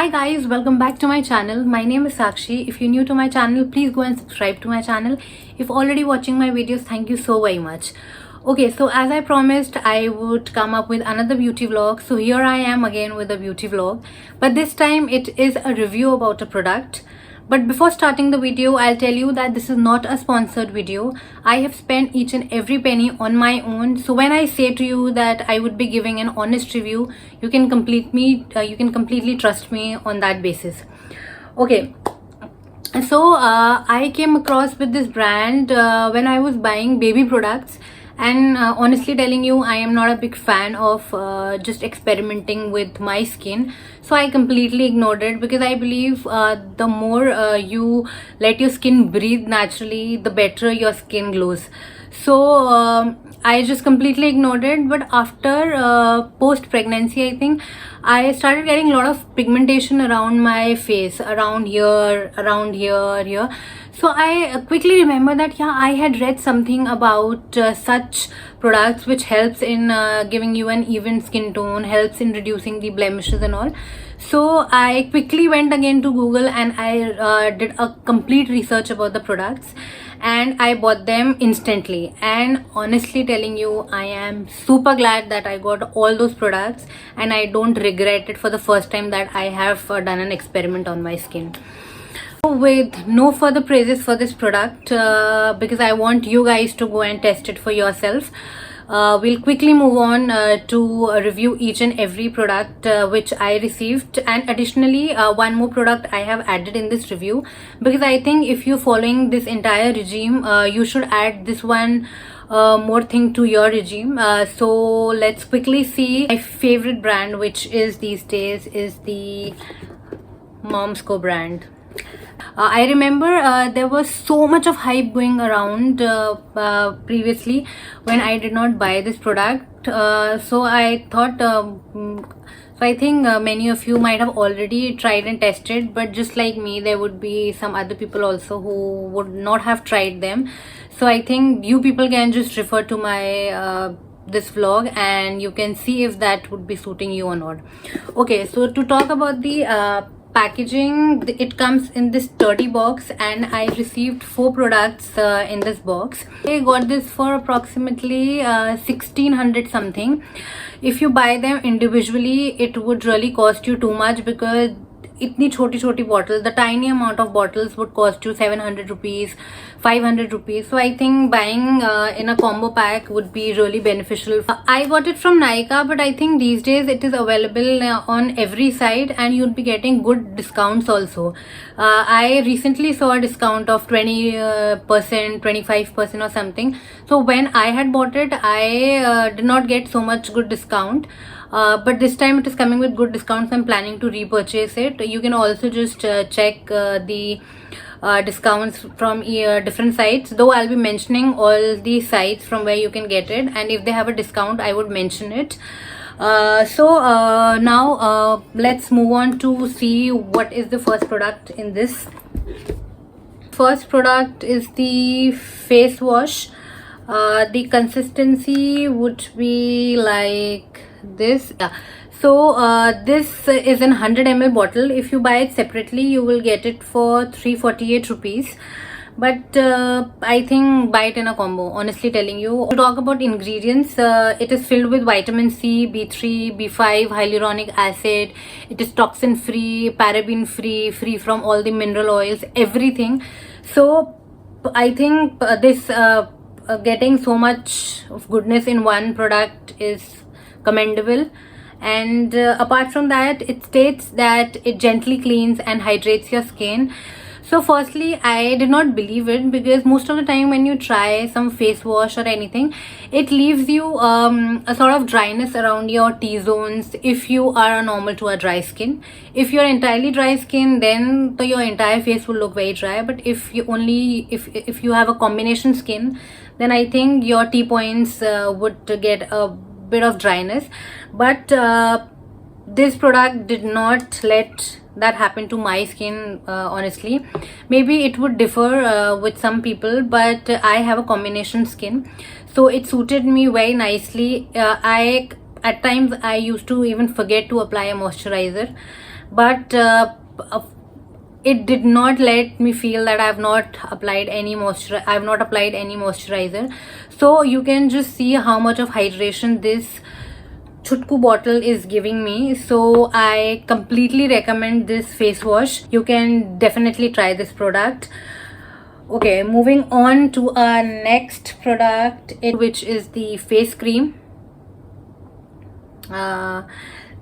Hi guys, welcome back to my channel. My name is Sakshi. If you're new to my channel, please go and subscribe to my channel. If already watching my videos, thank you so very much. Okay, so as I promised, I would come up with another beauty vlog. So here I am again with a beauty vlog, but this time it is a review about a product. But before starting the video, I'll tell you that this is not a sponsored video. I have spent each and every penny on my own. So when I say to you that I would be giving an honest review, you can completely trust me on that basis. Okay. So I came across with this brand when I was buying baby products, and honestly telling you, I am not a big fan of just experimenting with my skin. So I completely ignored it because I believe the more you let your skin breathe naturally, the better your skin glows. So I just completely ignored it. But after post pregnancy, I think I started getting a lot of pigmentation around my face, around here. So I quickly remember that I had read something about such products which helps in giving you an even skin tone, helps in reducing the blemishes and all. So I quickly went again to Google and I did a complete research about the products, and I bought them instantly. And honestly telling you, I am super glad that I got all those products, and I don't regret it for the first time that I have done an experiment on my skin. With no further praises for this product, because I want you guys to go and test it for yourself. We'll quickly move on to review each and every product which I received, and additionally one more product I have added in this review, because I think if you're following this entire regime, you should add this one more thing to your regime. So let's quickly see. My favorite brand, which is these days, is the Moms Co brand. I remember there was so much of hype going around previously when I did not buy this product. So I thought, so I think many of you might have already tried and tested, but just like me, there would be some other people also who would not have tried them. So I think you people can just refer to my this vlog and you can see if that would be suiting you or not. Okay, so to talk about the packaging, it comes in this sturdy box, and I received 4 products in this box. I got this for approximately 1600 something. If you buy them individually, it would really cost you too much, because itni choti bottles, the tiny amount of bottles would cost you 700 rupees, 500 rupees. So I think buying in a combo pack would be really beneficial. I got it from Nykaa, but I think these days it is available on every site, and you'd be getting good discounts also. I recently saw a discount of 20%, 25% or something. So when I had bought it, I did not get so much good discount. But this time it is coming with good discounts. I'm planning to repurchase it. You can also just check the discounts from different sites, though I'll be mentioning all the sites from where you can get it, and if they have a discount I would mention it. So now let's move on to see what is the first product in this. First product is the face wash. The consistency would be like this. So this is an 100 ml bottle. If you buy it separately, you will get it for 348 rupees. But I think buy it in a combo, honestly telling you. To talk about ingredients, it is filled with vitamin C, B3, B5, hyaluronic acid. It is toxin free, paraben free, free from all the mineral oils, everything. So I think this getting so much of goodness in one product is commendable. And apart from that, it states that it gently cleans and hydrates your skin. So firstly, I did not believe it, because most of the time when you try some face wash or anything, it leaves you a sort of dryness around your T-zones if you are normal to a dry skin. If you're entirely dry skin, then your entire face will look very dry. But if you if you have a combination skin, then I think your T-points would get a bit of dryness. But this product did not let that happen to my skin. Honestly, maybe it would differ with some people, but I have a combination skin, so it suited me very nicely. At times I used to even forget to apply a moisturizer, but it did not let me feel that I have not applied any moisturizer. So you can just see how much of hydration this Chutku bottle is giving me. So I completely recommend this face wash. You can definitely try this product. Okay, moving on to our next product, which is the face cream.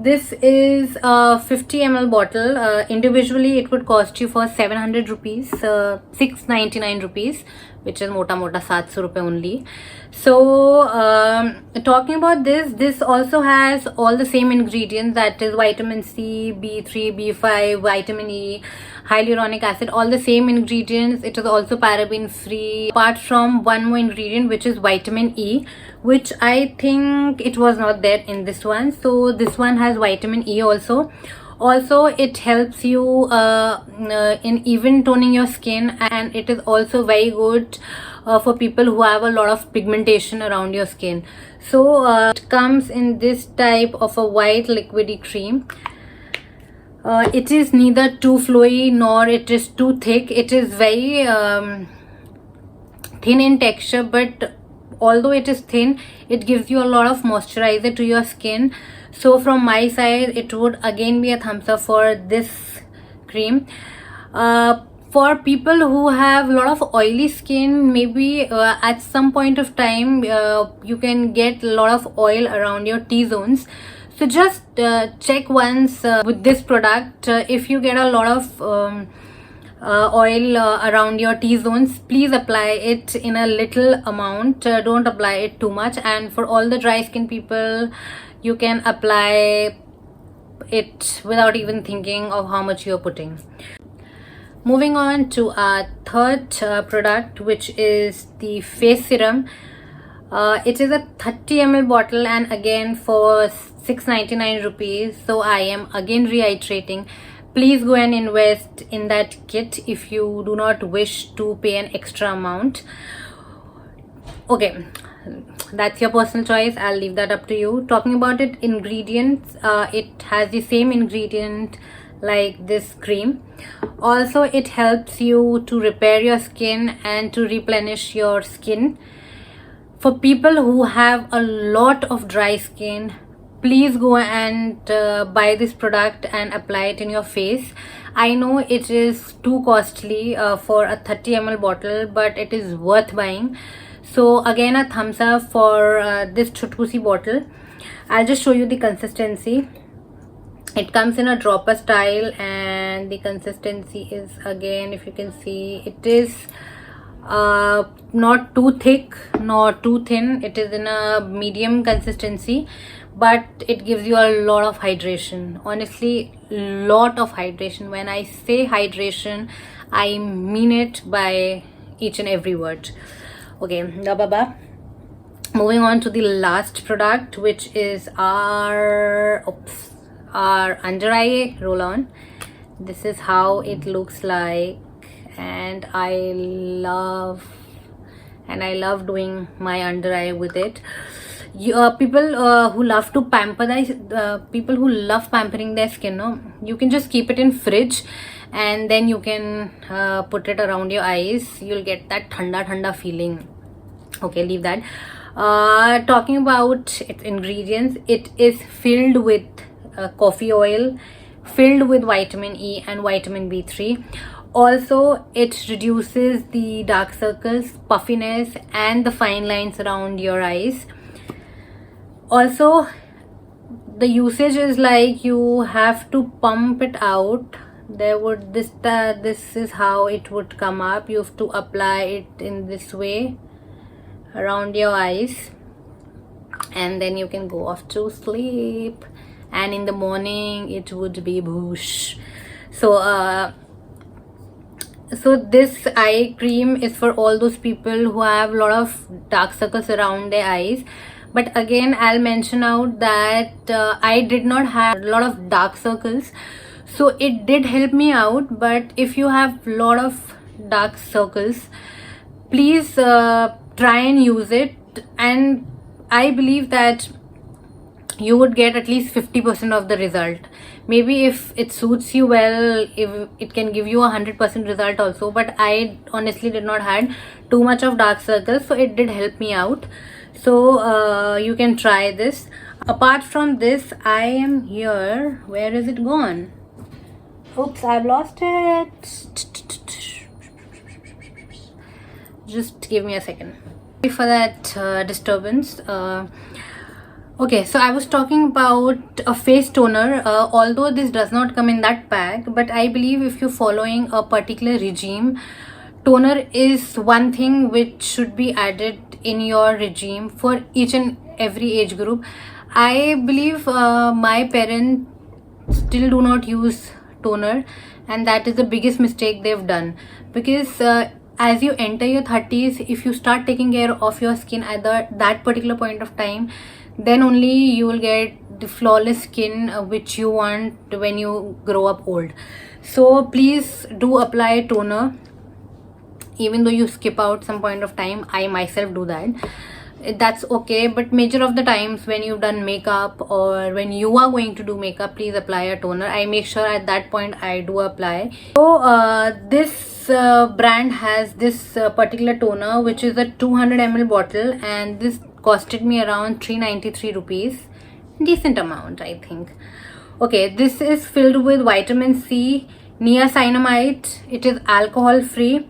This is a 50 ml bottle. Individually it would cost you for 700 rupees, 699 rupees, which is mota 700 rupees only. So talking about this also has all the same ingredients, that is vitamin C, B3, B5, vitamin E, hyaluronic acid, all the same ingredients. It is also paraben free, apart from one more ingredient, which is vitamin E, which I think it was not there in this one. So this one has vitamin E also. It helps you in even toning your skin, and it is also very good for people who have a lot of pigmentation around your skin. So it comes in this type of a white liquidy cream. It is neither too flowy nor it is too thick. It is very thin in texture, but although it is thin, it gives you a lot of moisturizer to your skin. So from my side, it would again be a thumbs up for this cream. For people who have a lot of oily skin, maybe at some point of time you can get a lot of oil around your T-zones. So just check once with this product. If you get a lot of oil around your T-zones, please apply it in a little amount. Don't apply it too much. And for all the dry skin people, you can apply it without even thinking of how much you're putting. Moving on to our third product, which is the face serum. It is a 30 ml bottle, and again for 699 rupees. So I am again reiterating, please go and invest in that kit if you do not wish to pay an extra amount. Okay, that's your personal choice. I'll leave that up to you. Talking about it ingredients, it has the same ingredient like this cream. Also, it helps you to repair your skin and to replenish your skin. For people who have a lot of dry skin, please go and buy this product and apply it in your face. I know it is too costly for a 30 ml bottle, but it is worth buying. So again, a thumbs up for this Chutku bottle. I'll just show you the consistency. It comes in a dropper style, and the consistency is, again, if you can see, it is not too thick nor too thin. It is in a medium consistency, but it gives you a lot of hydration. Honestly, lot of hydration. When I say hydration, I mean it by each and every word. Okay, moving on to the last product, which is our under eye roll on. This is how it looks like, and I love doing my under eye with it. People who love to people who love pampering their skin, no, you can just keep it in fridge, and then you can put it around your eyes. You'll get that thanda feeling. Okay, leave that. Talking about its ingredients, it is filled with coffee oil, filled with vitamin E and vitamin B3. Also, it reduces the dark circles, puffiness, and the fine lines around your eyes. Also, the usage is like you have to pump it out. This is how it would come up. You have to apply it in this way around your eyes, and then you can go off to sleep, and in the morning it would be boosh. So this eye cream is for all those people who have a lot of dark circles around their eyes. But again, I'll mention out that I did not have a lot of dark circles, so it did help me out. But if you have a lot of dark circles, please try and use it, and I believe that you would get at least 50% of the result. maybe if it suits you well, if it can give you 100% result also, but I honestly did not had too much of dark circles, so it did help me out. So you can try this. Apart from this, I am here. Where is it gone? Oops, I've lost it. Just give me a second. Sorry for that disturbance. Okay, so I was talking about a face toner. Although this does not come in that pack, but I believe if you're following a particular regime, toner is one thing which should be added in your regime for each and every age group. I believe my parents still do not use toner, and that is the biggest mistake they've done, because as you enter your 30s, if you start taking care of your skin at that particular point of time, then only you will get the flawless skin which you want when you grow up old. So please do apply toner, even though you skip out some point of time. I myself do that. That's okay, but major of the times when you've done makeup or when you are going to do makeup, please apply a toner. I make sure at that point I do apply. So this brand has this particular toner, which is a 200 ml bottle, and this costed me around 393 rupees. Decent amount, I think. Okay, this is filled with vitamin C, niacinamide. It is alcohol free.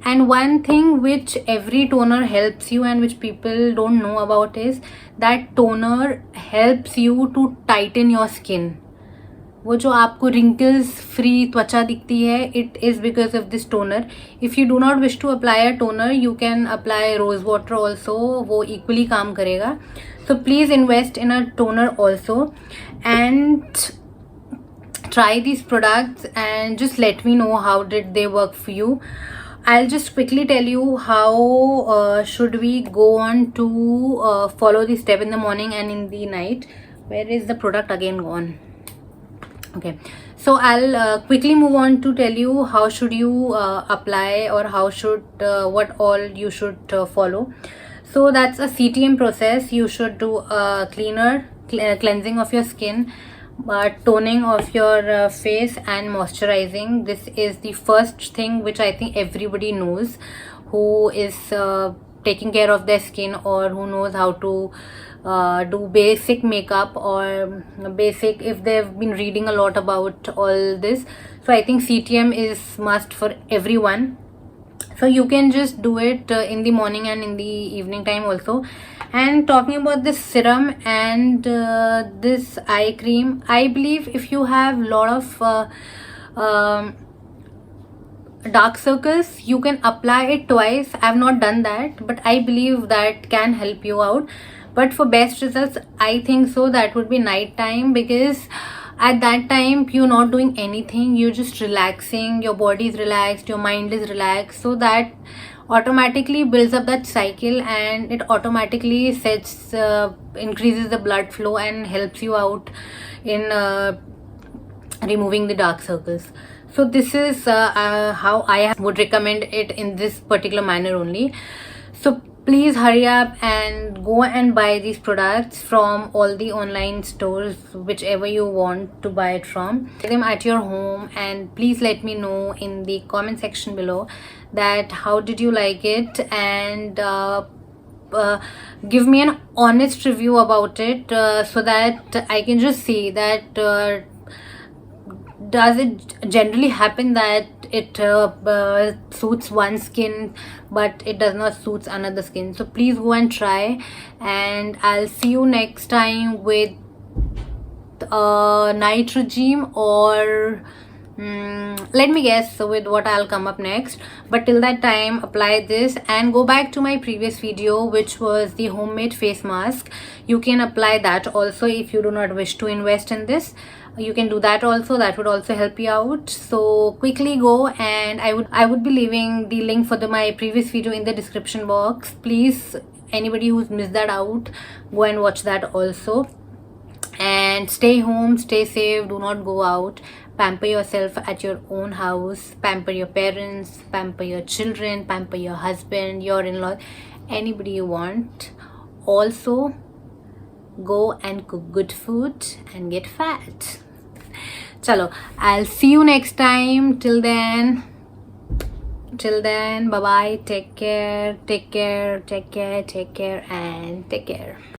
And one thing which every toner helps you and which people don't know about is that toner helps you to tighten your skin. वो जो आपको wrinkles free त्वचा दिखती है, it is because of this toner. If you do not wish to apply a toner, you can apply rose water also. वो equally काम करेगा. So please invest in a toner also and try these products and just let me know how did they work for you. I'll just quickly tell you how should we go on to follow this step in the morning and in the night. Where is the product again gone? Okay, so I'll quickly move on to tell you how should you apply, or how should what all you should follow. So that's a CTM process. You should do a cleansing of your skin, toning of your face, and moisturizing. This is the first thing which I think everybody knows who is taking care of their skin, or who knows how to do basic makeup, or basic, if they've been reading a lot about all this. So I think CTM is must for everyone. So you can just do it in the morning and in the evening time also. And talking about this serum and this eye cream, I believe if you have lot of dark circles, you can apply it twice. I have not done that, but I believe that can help you out. But for best results, I think so that would be night time, because at that time you're not doing anything, you're just relaxing, your body is relaxed, your mind is relaxed, so that automatically builds up that cycle, and it automatically sets increases the blood flow and helps you out in removing the dark circles. So this is how I would recommend it in this particular manner only. So please hurry up and go and buy these products from all the online stores, whichever you want to buy it from. Buy them at your home, and please let me know in the comment section below that how did you like it, and give me an honest review about it, so that I can just see that does it generally happen that it suits one skin but it does not suits another skin. So please go and try, and I'll see you next time with night regime, or let me guess with what I'll come up next. But till that time, apply this and go back to my previous video, which was the homemade face mask. You can apply that also if you do not wish to invest in this. You can do that also, that would also help you out. So quickly go, and I would be leaving the link for my previous video in the description box. Please, anybody who's missed that out, go and watch that also. And stay home, stay safe, do not go out. Pamper yourself at your own house. Pamper your parents, pamper your children, pamper your husband, your in-laws, anybody you want. Also, go and cook good food and get fat. चलो, I'll see you next time. Till then, bye bye. Take care, and take care.